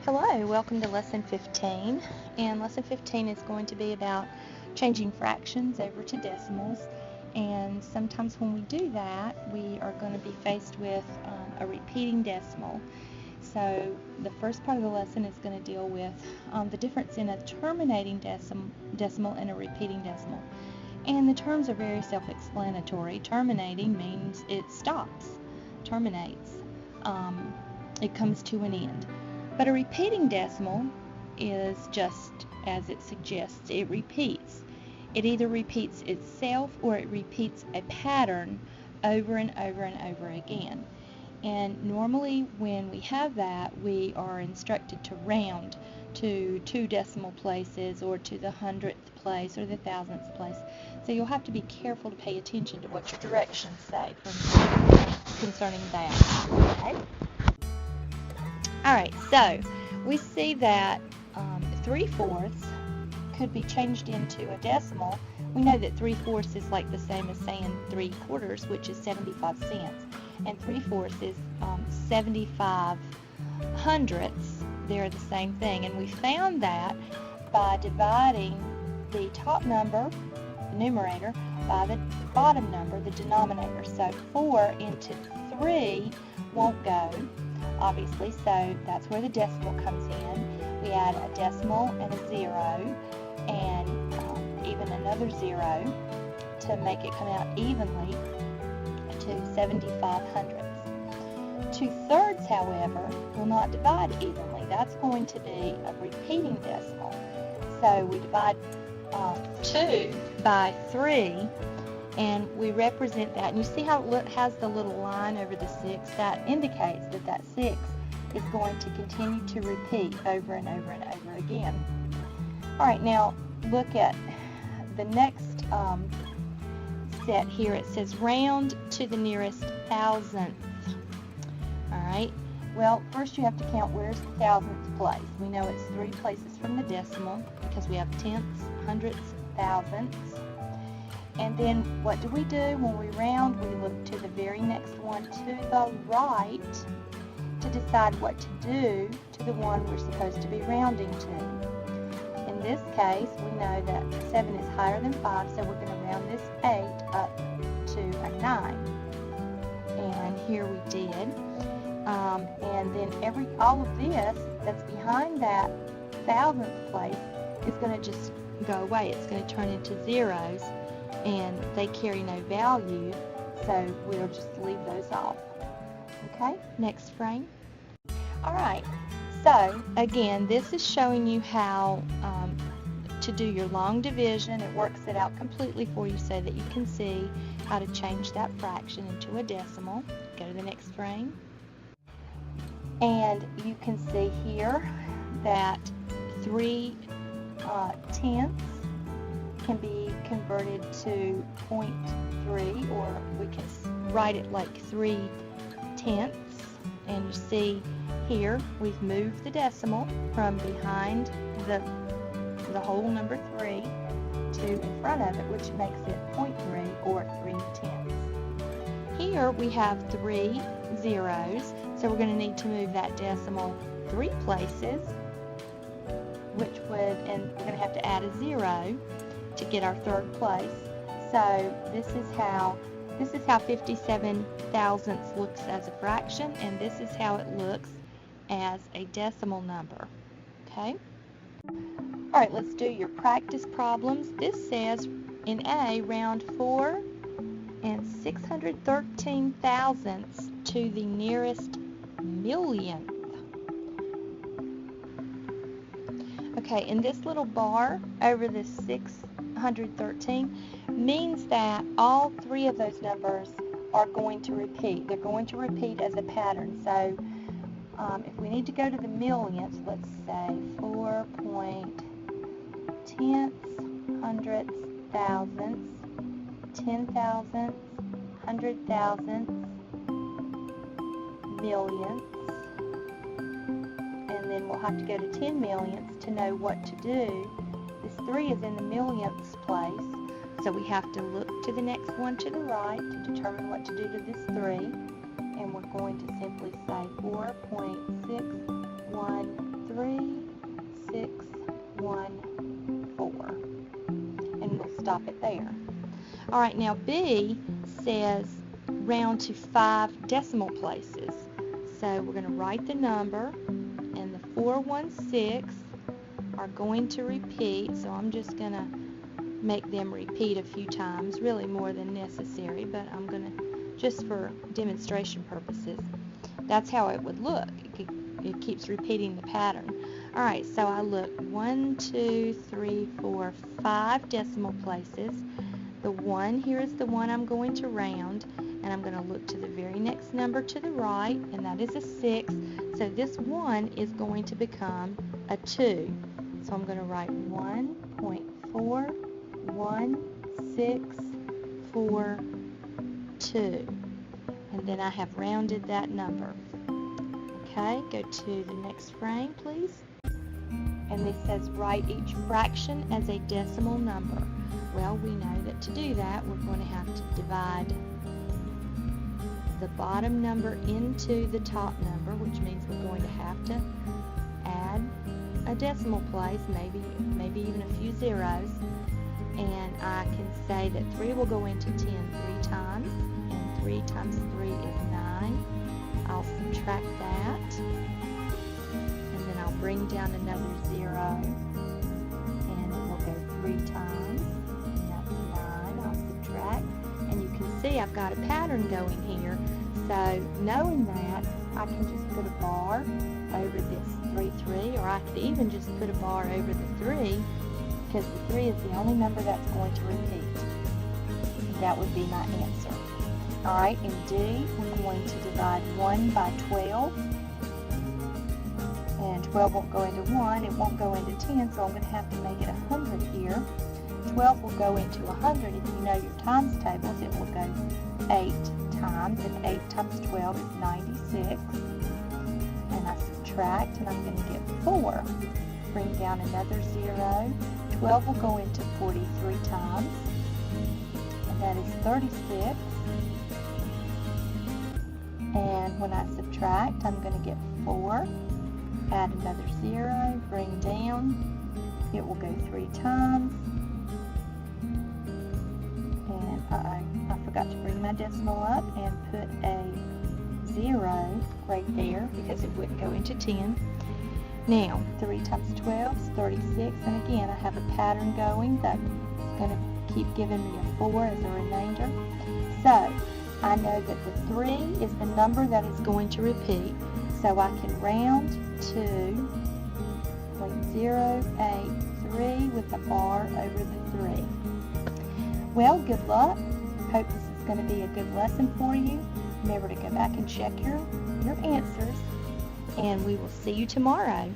Hello, welcome to Lesson 15, and Lesson 15 is going to be about changing fractions over to decimals, and sometimes when we do that, we are going to be faced with a repeating decimal. So the first part of the lesson is going to deal with the difference in a terminating decimal and a repeating decimal. And the terms are very self-explanatory. Terminating means it stops, terminates, it comes to an end. But a repeating decimal is just as it suggests. It repeats. It either repeats itself or it repeats a pattern over and over and over again. And normally when we have that, we are instructed to round to 2 decimal places or to the 100th place or the 1000th place. So you'll have to be careful to pay attention to what your directions say concerning that. Okay? Alright, so we see that 3/4 could be changed into a decimal. We know that 3/4 is like the same as saying 3/4, which is 75 cents. And 3/4 is 75 hundredths. They're the same thing. And we found that by dividing the top number, the numerator, by the bottom number, the denominator. So 4 into 3 won't go, obviously, so that's where the decimal comes in. We add a decimal and a 0 and even another 0 to make it come out evenly to 75 hundredths. 2/3, however, will not divide evenly. That's going to be a repeating decimal. So we divide 2 by 3, and we represent that. And you see how it has the little line over the 6? That indicates that that 6 is going to continue to repeat over and over and over again. All right, now look at the next set here. It says round to the nearest thousandth. All right. Well, first you have to count where's the thousandth place. We know it's 3 places from the decimal because we have tenths, hundredths, thousandths. And then what do? When we round, we look to the very next one to the right to decide what to do to the one we're supposed to be rounding to. In this case, we know that 7 is higher than 5, so we're going to round this 8 up to a 9. And here we did. And then all of this that's behind that thousandth place is going to just go away. It's going to turn into zeros, and they carry no value, so we'll just leave those off. Okay, next frame. Alright, so again, this is showing you how to do your long division. It works it out completely for you so that you can see how to change that fraction into a decimal. Go to the next frame. And you can see here that 3 tenths can be converted to 0.3, or we can write it like 3 tenths. And you see here we've moved the decimal from behind the whole number 3 to in front of it, which makes it 0.3 or 3 tenths. Here we have 3 zeros, so we're going to need to move that decimal 3 places, and we're going to have to add a 0 to get our 3rd place. So this is how 57 thousandths looks as a fraction, and this is how it looks as a decimal number. Okay? Alright, let's do your practice problems. This says in A, round 4 and 613 thousandths to the nearest millionth. Okay, and this little bar over the 613 means that all 3 of those numbers are going to repeat. They're going to repeat as a pattern. So if we need to go to the millionth, let's say 4 tenths, hundredths, thousandths, 10 thousandths, 100 thousandths, millionths, and then we'll have to go to 10 millionths to know what to do. This 3 is in the millionths place, so we have to look to the next one to the right to determine what to do to this 3, and we're going to simply say 4.613 stop it there. All right, now B says round to 5 decimal places. So we're going to write the number, and the 416 are going to repeat, so I'm just going to make them repeat a few times, really more than necessary, but I'm going to, just for demonstration purposes. That's how it would look. It keeps repeating the pattern. All right, so I look 1, 2, 3, 4, 5 decimal places. The 1 here is the one I'm going to round, and I'm going to look to the very next number to the right, and that is a 6. So this 1 is going to become a 2. So I'm going to write 1.4164, and then I have rounded that number. Okay, go to the next frame, please. And this says write each fraction as a decimal number. Well, we know that to do that, we're going to have to divide the bottom number into the top number, which means we're going to have to add a decimal place, maybe even a few zeros. And I can say that 3 will go into 10 3 times, and 3 times 3 is 9. I'll subtract that, and then I'll bring down another 0, and it will go 3 times, and that's 9. I'll subtract, and you can see I've got a pattern going here. So knowing that, I can just put a bar over this 3, 3, or I could even just put a bar over the 3, because the 3 is the only number that's going to repeat. And that would be my answer. Alright, in D, we're going to divide 1 by 12. And 12 won't go into 1, it won't go into 10, so I'm going to have to make it 100 here. 12 will go into 100. If you know your times tables, it will go 8 times, and 8 times 12 is 96. And I subtract, and I'm going to get 4. Bring down another 0. 12 will go into 43 times, and that is 36. And when I subtract, I'm going to get 4. Add another 0. Bring down. It will go 3 times. And I forgot to bring my decimal up and put a 0 right there because it wouldn't go into 10. Now, 3 times 12 is 36, and again, I have a pattern going that's going to keep giving me a 4 as a remainder. So, I know that the 3 is the number that is going to repeat, so I can round to 0.083 with a bar over the 3. Well, good luck. Hope this is going to be a good lesson for you. Remember to go back and check your answers, and we will see you tomorrow.